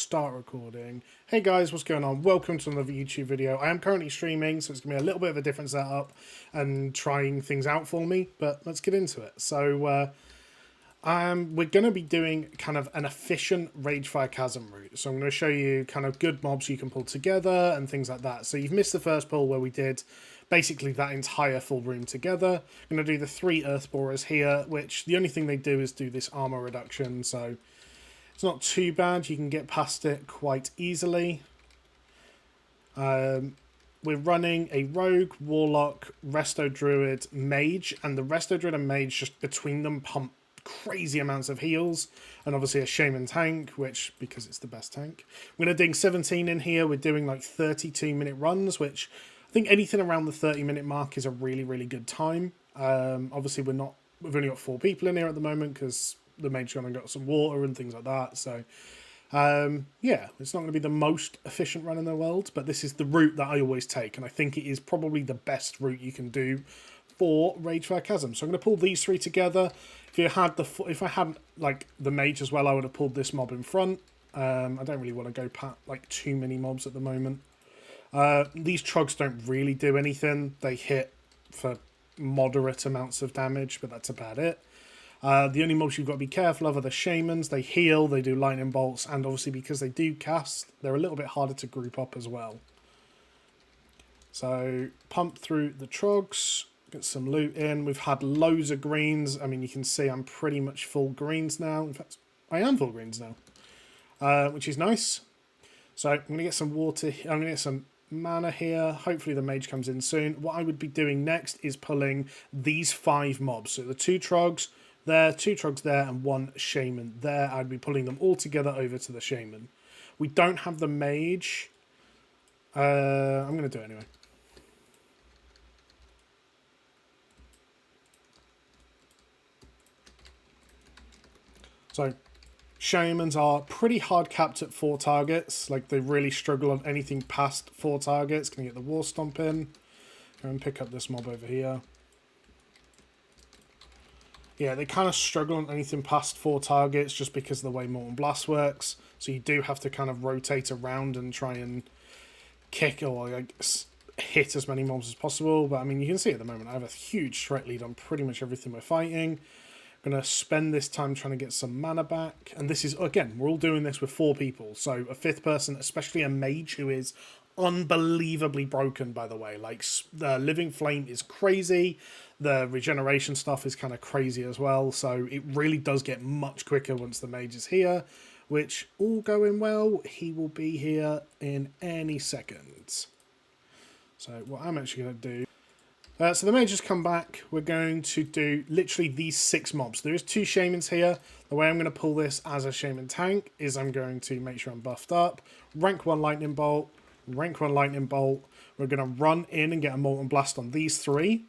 start recording. Hey guys, what's going on? Welcome to another YouTube video. I am currently streaming, so it's going to be a little bit of a different setup and trying things out for me, but let's get into it. So, we're going to be doing kind of an efficient Ragefire Chasm route. So I'm going to show you kind of good mobs you can pull together and things like that. So you've missed the first pull where we did basically that entire full room together. I'm going to do the 3 Earth Borers here, which the only thing they do is do this armor reduction, so it's not too bad. You can get past it quite easily. We're running a Rogue, Warlock, Resto Druid, Mage, and the Resto Druid and Mage, just between them, pump crazy amounts of heals, and obviously a Shaman tank, which, because it's the best tank. We're going to ding 17 in here. We're doing like 32-minute runs, which I think anything around the 30-minute mark is a really, really good time. Obviously, we've only got 4 people in here at the moment because the Mage gone and got some water and things like that. So, yeah, it's not going to be the most efficient run in the world, but this is the route that I always take, and I think it is probably the best route you can do for Ragefire Chasm. So I'm going to pull these 3 together. If I had like the Mage as well, I would have pulled this mob in front. I don't really want to go past like too many mobs at the moment. These Trogs don't really do anything. They hit for moderate amounts of damage, but that's about it. The only mobs you've got to be careful of are the Shamans. They heal, they do lightning bolts, and obviously because they do cast, they're a little bit harder to group up as well. So pump through the Trogs, get some loot in. We've had loads of greens. I mean, you can see I'm pretty much full greens now. In fact, I am full greens now, which is nice. So I'm going to get some water. I'm going to get some mana here. Hopefully the Mage comes in soon. What I would be doing next is pulling these 5 mobs. So the 2 Trogs there, 2 Trogs there, and 1 Shaman there. I'd be pulling them all together over to the Shaman. We don't have the Mage. I'm going to do it anyway. So Shamans are pretty hard capped at 4 targets. Like, they really struggle on anything past 4 targets. Can get the War Stomp in. Go and pick up this mob over here. Yeah, they kind of struggle on anything past 4 targets just because of the way Mortal Blast works. So you do have to kind of rotate around and try and kick or like hit as many mobs as possible. But I mean, you can see at the moment I have a huge threat lead on pretty much everything we're fighting. I'm going to spend this time trying to get some mana back. And this is, again, we're all doing this with 4 people. So a 5th person, especially a Mage who is unbelievably broken, by the way. Like, the Living Flame is crazy. The regeneration stuff is kind of crazy as well. So it really does get much quicker once the Mage is here. Which, all going well, he will be here in any second. So what I'm actually going to do... so the Mage has come back. We're going to do literally these 6 mobs. There is 2 Shamans here. The way I'm going to pull this as a Shaman tank is I'm going to make sure I'm buffed up. Rank 1 Lightning Bolt. Rank 1 Lightning Bolt. We're going to run in and get a Molten Blast on these 3.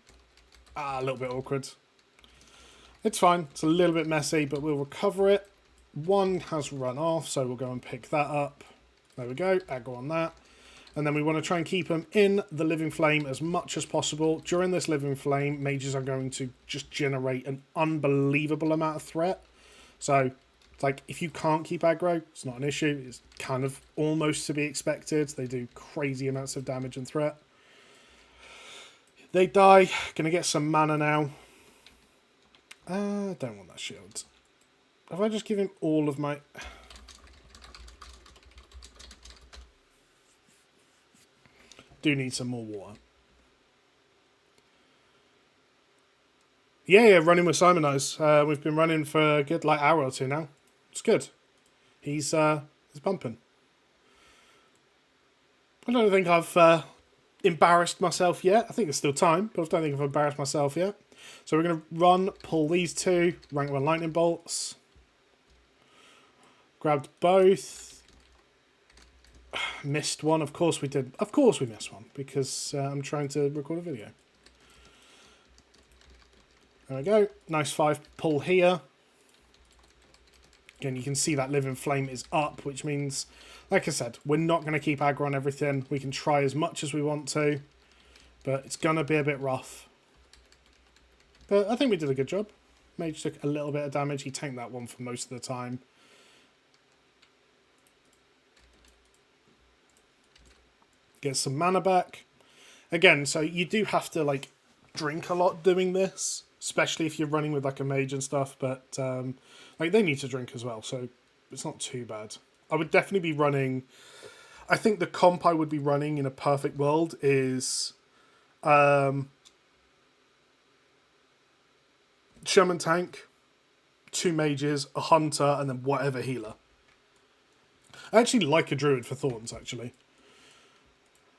A little bit awkward. It's fine. It's a little bit messy, but we'll recover it. 1 has run off, so we'll go and pick that up. There we go. Aggro on that. And then we want to try and keep them in the Living Flame as much as possible. During this Living Flame, Mages are going to just generate an unbelievable amount of threat. So, it's like, if you can't keep aggro, it's not an issue. It's kind of almost to be expected. They do crazy amounts of damage and threat. They die. Going to get some mana now. I don't want that shield. Have I just given all of my... Do need some more water. Yeah, running with Simon Eyes. We've been running for a good like hour or 2 now. It's good. He's pumping. I don't think I've embarrassed myself yet. I think there's still time, but I don't think I've embarrassed myself yet. So we're going to pull these 2, rank 1 lightning bolts. Grabbed both. Missed one. Of course we did. Of course we missed one because I'm trying to record a video. There we go. Nice 5 pull here. Again, you can see that Living Flame is up, which means, like I said, we're not going to keep aggro on everything. We can try as much as we want to, but it's going to be a bit rough. But I think we did a good job. Mage took a little bit of damage. He tanked that one for most of the time. Get some mana back. Again, so you do have to like drink a lot doing this, especially if you're running with like a mage and stuff, but like they need to drink as well, so it's not too bad. I would definitely be running, I think the comp I would be running in a perfect world is Shaman Tank, 2 mages, a hunter, and then whatever healer. I actually like a druid for thorns, actually.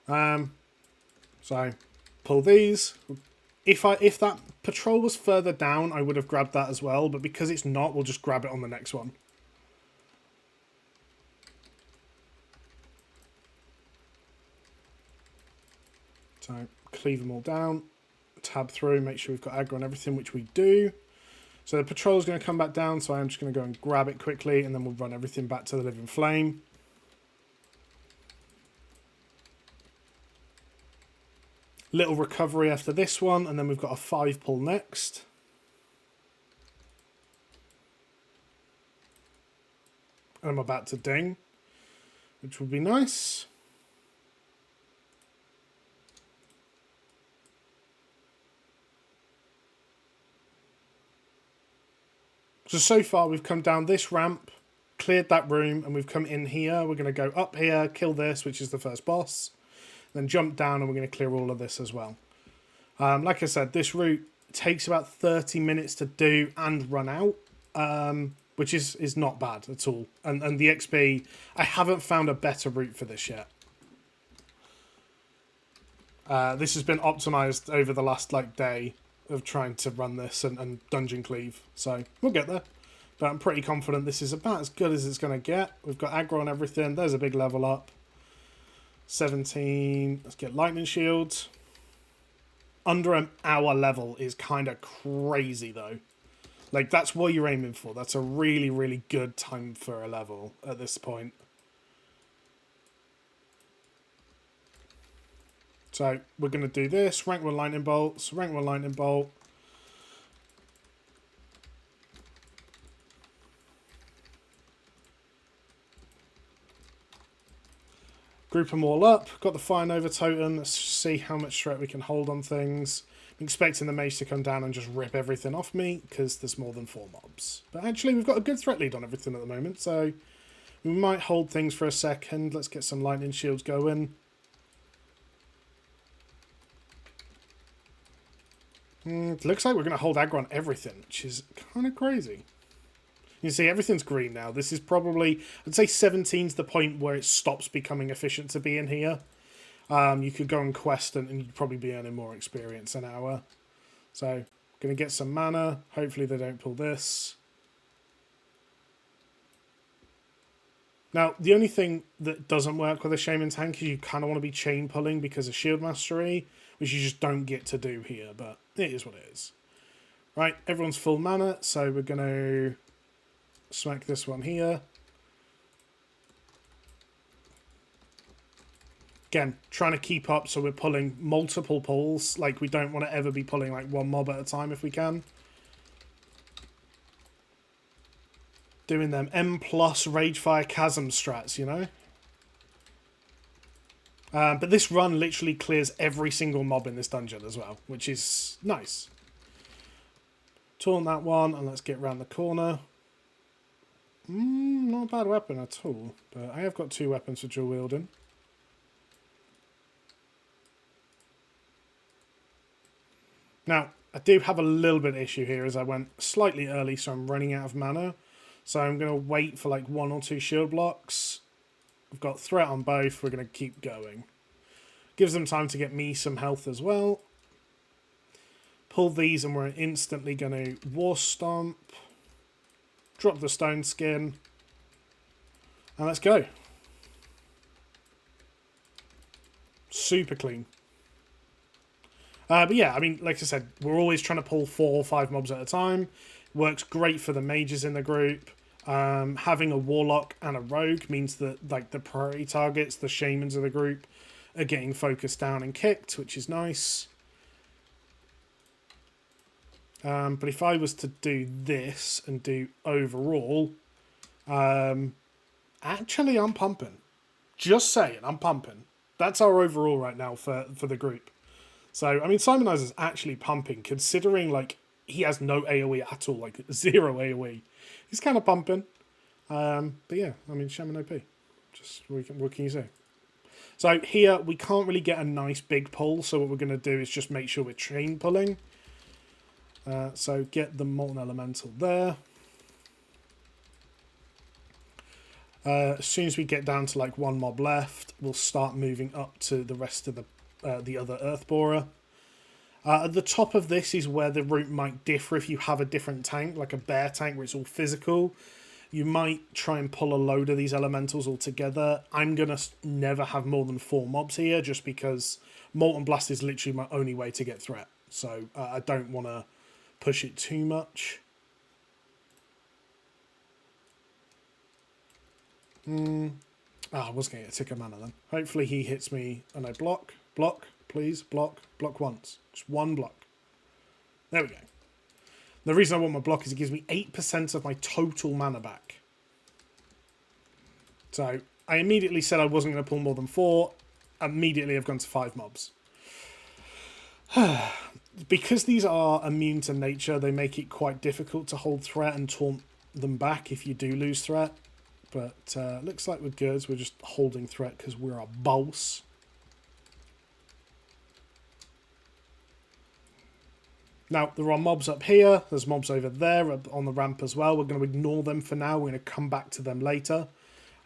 So pull these. If that patrol was further down, I would have grabbed that as well, but because it's not, we'll just grab it on the next one. So cleave them all down, tab through, make sure we've got aggro on everything, which we do. So the patrol is going to come back down, so I'm just going to go and grab it quickly, and then we'll run everything back to the Living Flame. Little recovery after this one, and then we've got a 5 pull next. And I'm about to ding, which would be nice. So far we've come down this ramp, cleared that room, and we've come in here. We're going to go up here, kill this, which is the first boss. Then jump down, and we're going to clear all of this as well. Like I said, this route takes about 30 minutes to do and run out, which is not bad at all. And the XP, I haven't found a better route for this yet. This has been optimized over the last day of trying to run this and dungeon cleave, so we'll get there. But I'm pretty confident this is about as good as it's going to get. We've got aggro on everything. There's a big level up. 17. Let's get lightning shields. Under an hour level is kind of crazy though. Like, that's what you're aiming for. That's a really, really good time for a level at this point. So we're going to do this. Rank 1 lightning bolts. Rank 1 lightning bolt. Group them all up. Got the Fire Nova totem. Let's see how much threat we can hold on things. I'm expecting the mage to come down and just rip everything off me because there's more than 4 mobs. But actually, we've got a good threat lead on everything at the moment, so we might hold things for a second. Let's get some lightning shields going. It looks like we're going to hold aggro on everything, which is kind of crazy. You can see everything's green now. This is probably, I'd say 17's the point where it stops becoming efficient to be in here. You could go and quest and you'd probably be earning more experience an hour. So, going to get some mana. Hopefully they don't pull this. Now, the only thing that doesn't work with a Shaman Tank is you kind of want to be chain pulling because of Shield Mastery, which you just don't get to do here, but it is what it is. Right, everyone's full mana, so we're going to smack this one here. Again, trying to keep up so we're pulling multiple pulls. Like, we don't want to ever be pulling like 1 mob at a time if we can. Doing them M+ Ragefire Chasm strats, you know? But this run literally clears every single mob in this dungeon as well, which is nice. Taunt that one, and let's get round the corner. Not a bad weapon at all, but I have got 2 weapons for dual wielding. Now, I do have a little bit of issue here as I went slightly early, so I'm running out of mana. So I'm going to wait for like 1 or 2 shield blocks. I've got threat on both. We're going to keep going. Gives them time to get me some health as well. Pull these and we're instantly going to War Stomp. Drop the stone skin. And let's go. Super clean. But yeah, I mean, like I said, we're always trying to pull 4 or 5 mobs at a time. Works great for the mages in the group. Having a warlock and a rogue means that like the priority targets, the shamans of the group, are getting focused down and kicked, which is nice. But if I was to do this and do overall, actually I'm pumping. Just saying, I'm pumping. that's our overall right now for the group. So, I mean, Simonizer's actually pumping, considering, like, he has no AoE at all, like, 0 AoE. He's kind of pumping. But yeah, I mean, Shaman OP. Just, what can you say? So here, we can't really get a nice big pull, so what we're going to do is just make sure we're chain pulling. So get the Molten Elemental there. As soon as we get down to like one mob left, we'll start moving up to the rest of the other Earth Borer. At the top of this is where the route might differ if you have a different tank, like a bear tank where it's all physical. You might try and pull a load of these elementals all together. I'm going to never have more than 4 mobs here just because Molten Blast is literally my only way to get threat. So I don't want to push it too much. I was going to get a tick of mana then. Hopefully he hits me. Oh no, block, please, block once. Just one block. There we go. The reason I want my block is it gives me 8% of my total mana back. So I immediately said I wasn't going to pull more than 4. Immediately I've gone to 5 mobs. Because these are immune to nature, they make it quite difficult to hold threat and taunt them back if you do lose threat. But looks like we're good. We're just holding threat because we're a boss. Now, there are mobs up here. There's mobs over there on the ramp as well. We're going to ignore them for now. We're going to come back to them later.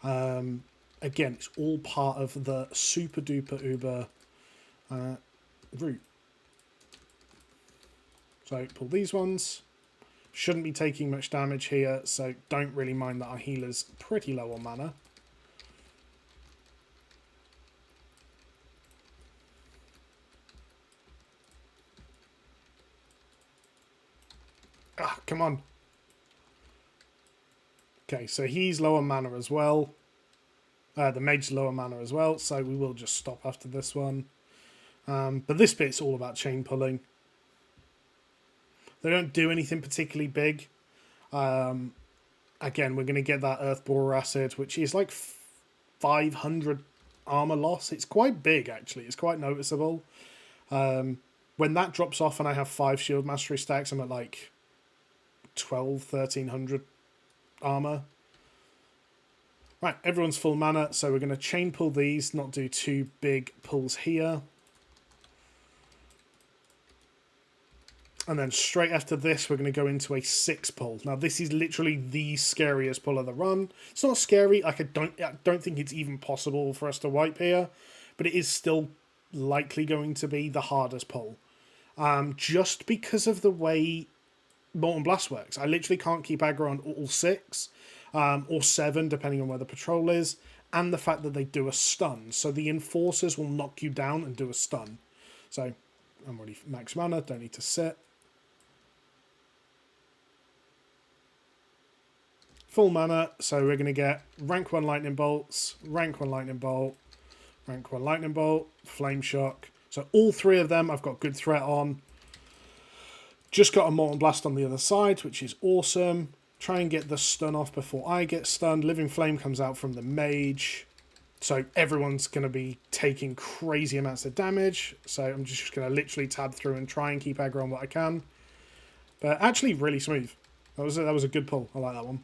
Again, it's all part of the super duper uber route. So, pull these ones. Shouldn't be taking much damage here, so don't really mind that our healer's pretty low on mana. Ah, come on. Okay, so he's low on mana as well. The mage's low on mana as well, so we will just stop after this one. But this bit's all about chain pulling. They don't do anything particularly big. Again, we're going to get that Earth Borer Acid, which is like 500 armor loss. It's quite big, actually. It's quite noticeable. When that drops off and I have 5 Shield Mastery stacks, I'm at like 1300 armor. Right, everyone's full mana, so we're going to chain pull these, not do 2 big pulls here. And then straight after this, we're going to go into a 6 pull. Now, this is literally the scariest pull of the run. It's not scary. Like, I don't think it's even possible for us to wipe here. But it is still likely going to be the hardest pull. Just because of the way Molten Blast works. I literally can't keep aggro on all 6. Or 7, depending on where the patrol is. And the fact that they do a stun. So the Enforcers will knock you down and do a stun. So, I'm already max mana. Don't need to sit. Full mana, so we're going to get rank 1 lightning bolts, rank 1 lightning bolt, rank 1 lightning bolt, flame shock. So all 3 of them I've got good threat on. Just got a Molten Blast on the other side, which is awesome. Try and get the stun off before I get stunned. Living Flame comes out from the mage. So everyone's going to be taking crazy amounts of damage. So I'm just going to literally tab through and try and keep aggro on what I can. But actually really smooth. That was a good pull. I like that one.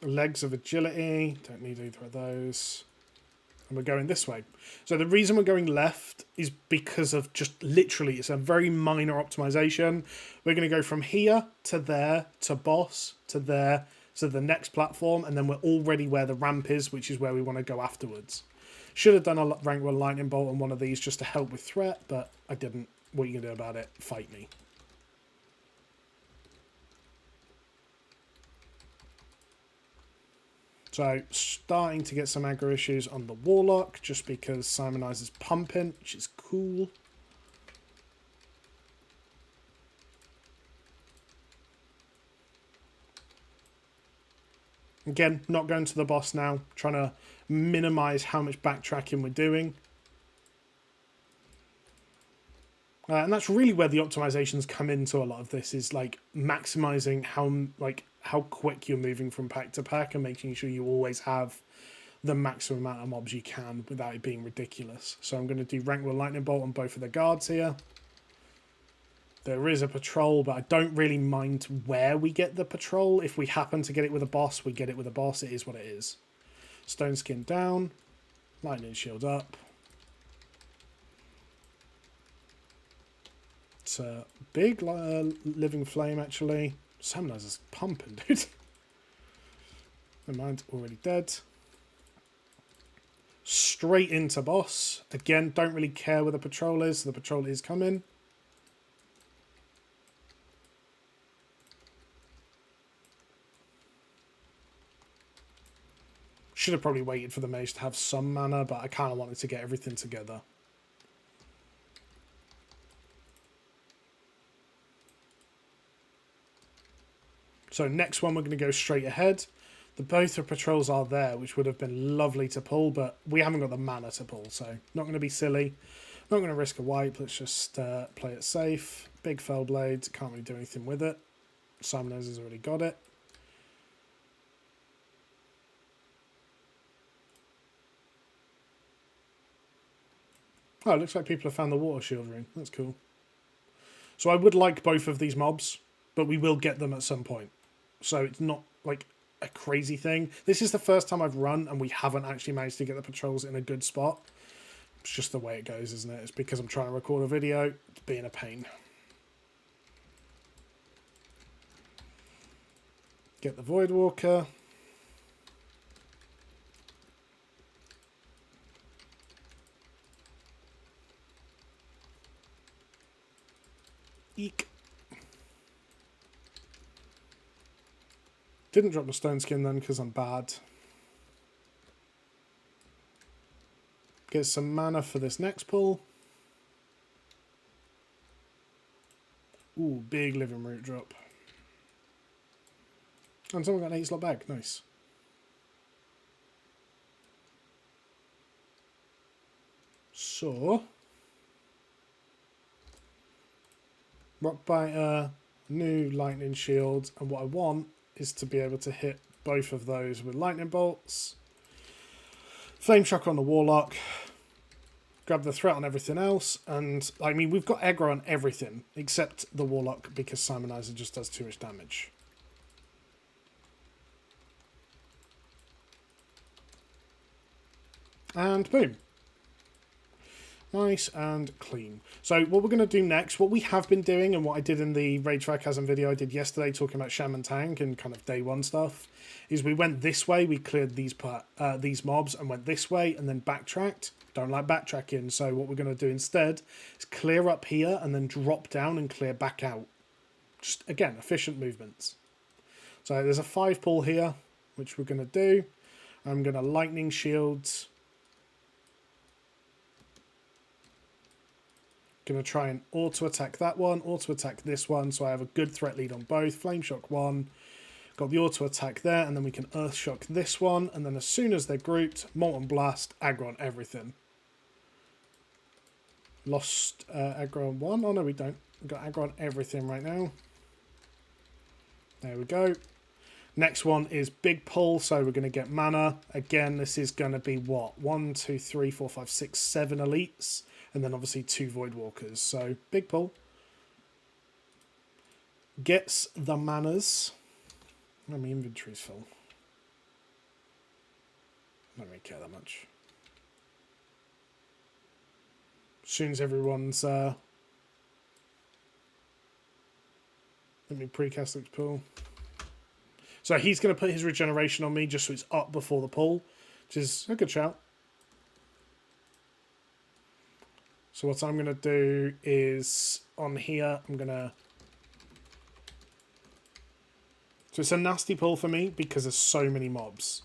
Legs of agility, don't need either of those. And we're going this way. So the reason we're going left is because of just literally, it's a very minor optimization. We're going to go from here to there, to boss, to there, to the next platform, and then we're already where the ramp is, which is where we want to go afterwards. Should have done a rank 1 lightning bolt on one of these just to help with threat, but I didn't. What are you going to do about it? Fight me. So, starting to get some aggro issues on the Warlock, just because Simonizer's pumping, which is cool. Again, not going to the boss now, trying to minimize how much backtracking we're doing. And that's really where the optimizations come into a lot of this, is like maximizing how quick you're moving from pack to pack and making sure you always have the maximum amount of mobs you can without it being ridiculous. So I'm going to do rank 1 lightning bolt on both of the guards here. There is a patrol, but I don't really mind where we get the patrol. If we happen to get it with a boss, we get it with a boss. It is what it is. Stone skin down. Lightning shield up. It's a big living flame, actually. Samunizer's pumping, dude. Never mind, already dead. Straight into boss. Again, don't really care where the patrol is. The patrol is coming. Should have probably waited for the mage to have some mana, but I kind of wanted to get everything together. So next one, we're going to go straight ahead. Both the patrols are there, which would have been lovely to pull, but we haven't got the mana to pull, so not going to be silly. Not going to risk a wipe. Let's just play it safe. Big fell blades. Can't really do anything with it. Simonose has already got it. Oh, it looks like people have found the water shield ring. That's cool. So I would like both of these mobs, but we will get them at some point. So it's not like a crazy thing. This is the first time I've run and we haven't actually managed to get the patrols in a good spot. It's just the way it goes, isn't it? It's because I'm trying to record a video. It's being a pain. Get the Void Walker. Eek. Didn't drop the stone skin then because I'm bad. Get some mana for this next pull. Ooh, big living root drop. And someone got an 8-slot bag. Nice. So, rock biter, new lightning shield, and what I want is to be able to hit both of those with lightning bolts. Flame shock on the warlock. Grab the threat on everything else, and I mean we've got aggro on everything except the warlock because Simonizer just does too much damage. And boom. Nice and clean. So what we're going to do next, what we have been doing and what I did in the Rage Sarcasm video I did yesterday talking about Shaman Tank and kind of day one stuff, is we went this way, we cleared these mobs and went this way and then backtracked. Don't like backtracking, so what we're going to do instead is clear up here and then drop down and clear back out. Just, again, efficient movements. So there's a 5 pull here, which we're going to do. I'm going to lightning shields. Going to try and auto-attack that one, auto-attack this one, so I have a good threat lead on both. Flame Shock 1, got the auto-attack there, and then we can Earth Shock this one, and then as soon as they're grouped, Molten Blast, aggro on everything. Lost aggro on one. Oh, no, we don't. We've got aggro on everything right now. There we go. Next one is big pull, so we're going to get mana. Again, this is going to be what? 1, 2, 3, 4, 5, 6, 7 elites. And then obviously 2 Void Walkers. So big pull. Gets the manas. Oh, my inventory's full. I don't really care that much. As soon as everyone's... let me precast this pull. So he's going to put his regeneration on me just so it's up before the pull, which is a good shout. So what I'm going to do is on here, I'm going to... So it's a nasty pull for me because there's so many mobs.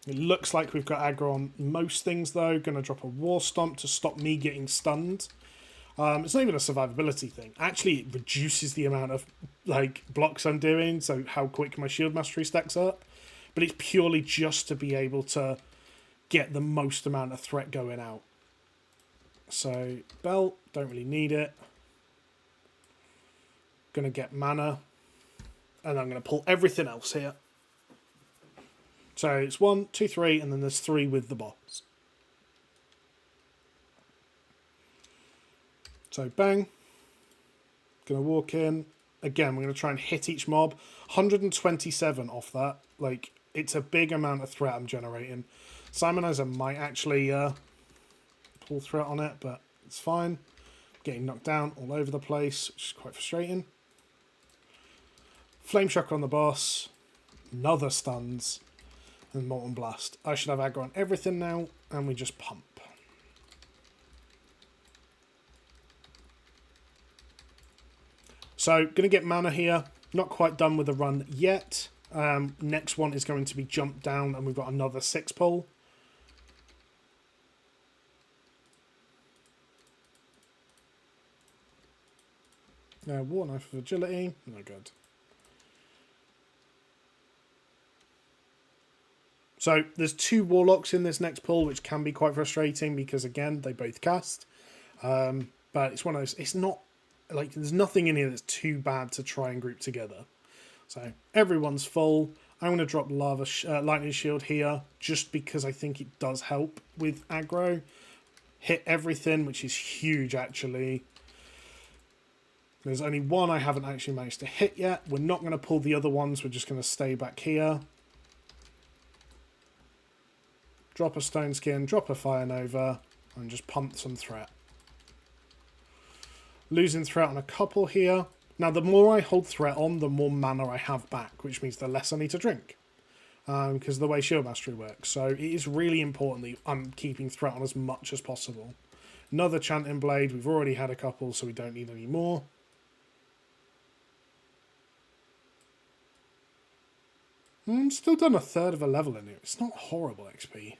It looks like we've got aggro on most things though. Going to drop a War Stomp to stop me getting stunned. It's not even a survivability thing. Actually, it reduces the amount of like blocks I'm doing, so how quick my shield mastery stacks up. But it's purely just to be able to get the most amount of threat going out. So, belt, don't really need it. Gonna get mana. And I'm going to pull everything else here. So it's 1, 2, 3, and then there's 3 with the boss. So bang. Going to walk in. Again, we're going to try and hit each mob. 127 off that. Like, it's a big amount of threat I'm generating. Simonizer might actually pull threat on it, but it's fine. Getting knocked down all over the place, which is quite frustrating. Flame Shock on the boss. Another stuns. And Molten Blast. I should have aggro on everything now, and we just pump. So, going to get mana here. Not quite done with the run yet. Next one is going to be Jump Down, and we've got another 6 pull. War Knife of Agility. No good. So there's 2 Warlocks in this next pull, which can be quite frustrating because, again, they both cast. But it's one of those... It's not... Like, there's nothing in here that's too bad to try and group together. So everyone's full. I'm going to drop Lightning Shield here just because I think it does help with aggro. Hit everything, which is huge, actually. There's only one I haven't actually managed to hit yet. We're not going to pull the other ones. We're just going to stay back here. Drop a Stone Skin, drop a Fire Nova, and just pump some threat. Losing threat on a couple here. Now, the more I hold threat on, the more mana I have back, which means the less I need to drink. Because of the way Shield Mastery works. So it is really important that I'm keeping threat on as much as possible. Another Chanting Blade. We've already had a couple, so we don't need any more. Still done a third of a level in it. It's not horrible XP.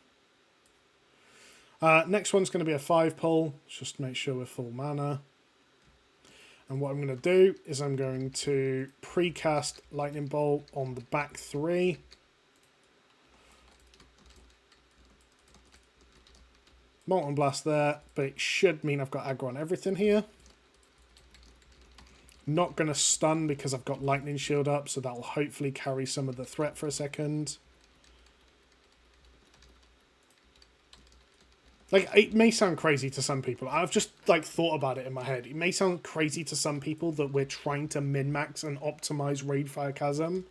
Next one's going to be a 5 pull. Just to make sure we're full mana. And what I'm going to do is I'm going to precast Lightning Bolt on the back 3. Molten Blast there, but it should mean I've got aggro on everything here. Not going to stun because I've got Lightning Shield up, so that will hopefully carry some of the threat for a second. Like, it may sound crazy to some people. I've just, like, thought about it in my head. It may sound crazy to some people that we're trying to min-max and optimize Raid Fire Chasm.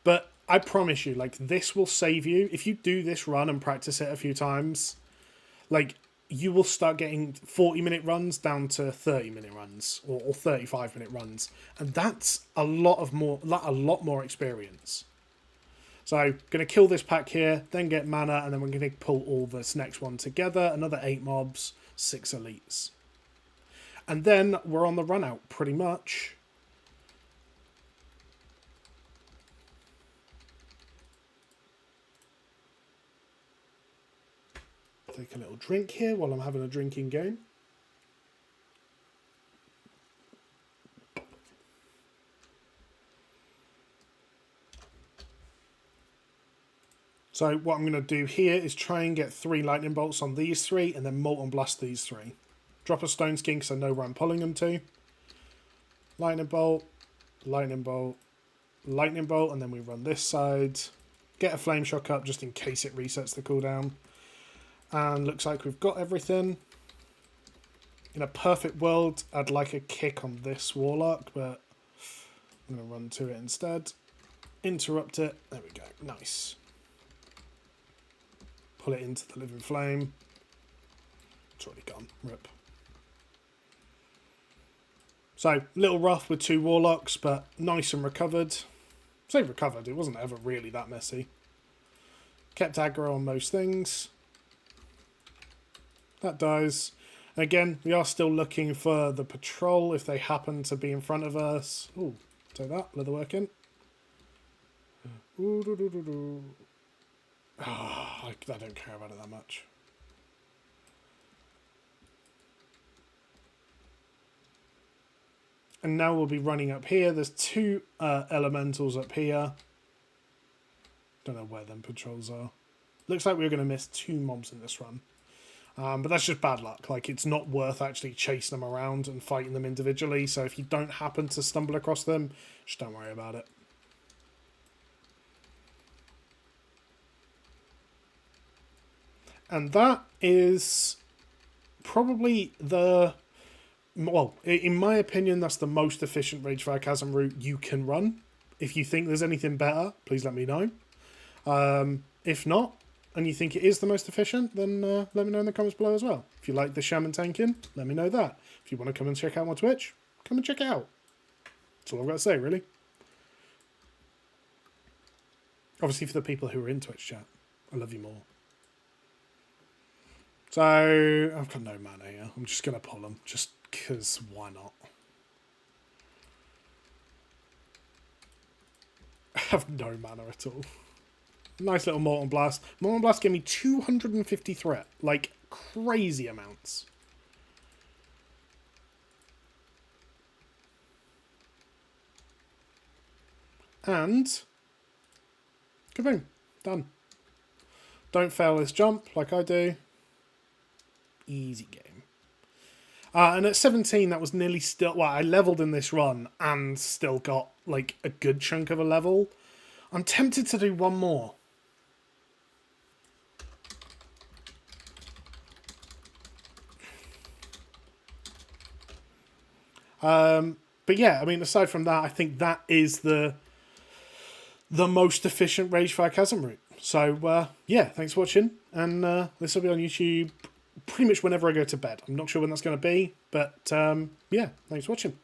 But I promise you, like, this will save you. If you do this run and practice it a few times, like, you will start getting 40-minute runs down to 30-minute runs or 35-minute runs. And that's a lot more experience. So, going to kill this pack here, then get mana, and then we're going to pull all this next one together. Another 8 mobs, 6 elites. And then we're on the run out, pretty much. Take a little drink here while I'm having a drinking game. So what I'm going to do here is try and get 3 lightning bolts on these 3 and then molten blast these 3. Drop a stone skin because I know where I'm pulling them to. Lightning bolt, lightning bolt, lightning bolt, and then we run this side. Get a flame shock up just in case it resets the cooldown. And looks like we've got everything. In a perfect world, I'd like a kick on this warlock, but I'm going to run to it instead. Interrupt it. There we go. Nice. Pull it into the living flame. It's already gone. Rip. So, a little rough with 2 warlocks, but nice and recovered. Say recovered, it wasn't ever really that messy. Kept aggro on most things. That dies. And again, we are still looking for the patrol if they happen to be in front of us. Ooh, take that, leatherworking. Ooh, doo, doo, doo, doo. Oh, I don't care about it that much. And now we'll be running up here. There's 2 elementals up here. Don't know where them patrols are. Looks like we're going to miss 2 mobs in this run. But that's just bad luck. Like, it's not worth actually chasing them around and fighting them individually. So if you don't happen to stumble across them, just don't worry about it. And that is probably the... Well, in my opinion, that's the most efficient Ragefire Chasm route you can run. If you think there's anything better, please let me know. If not, and you think it is the most efficient, then let me know in the comments below as well. If you like the Shaman tanking, let me know that. If you want to come and check out my Twitch, come and check it out. That's all I've got to say, really. Obviously, for the people who are in Twitch chat, I love you more. So, I've got no mana here. I'm just going to pull them, just because why not? I have no mana at all. Nice little Molten Blast. Molten Blast gave me 250 threat. Like, crazy amounts. And... kaboom. Done. Don't fail this jump like I do. Easy game. And at 17, that was nearly still... Well, I leveled in this run and still got, like, a good chunk of a level. I'm tempted to do one more. But yeah, I mean, aside from that, I think that is the most efficient Ragefire Chasm route. So, yeah, thanks for watching. And this will be on YouTube pretty much whenever I go to bed. I'm not sure when that's going to be, but yeah, thanks for watching.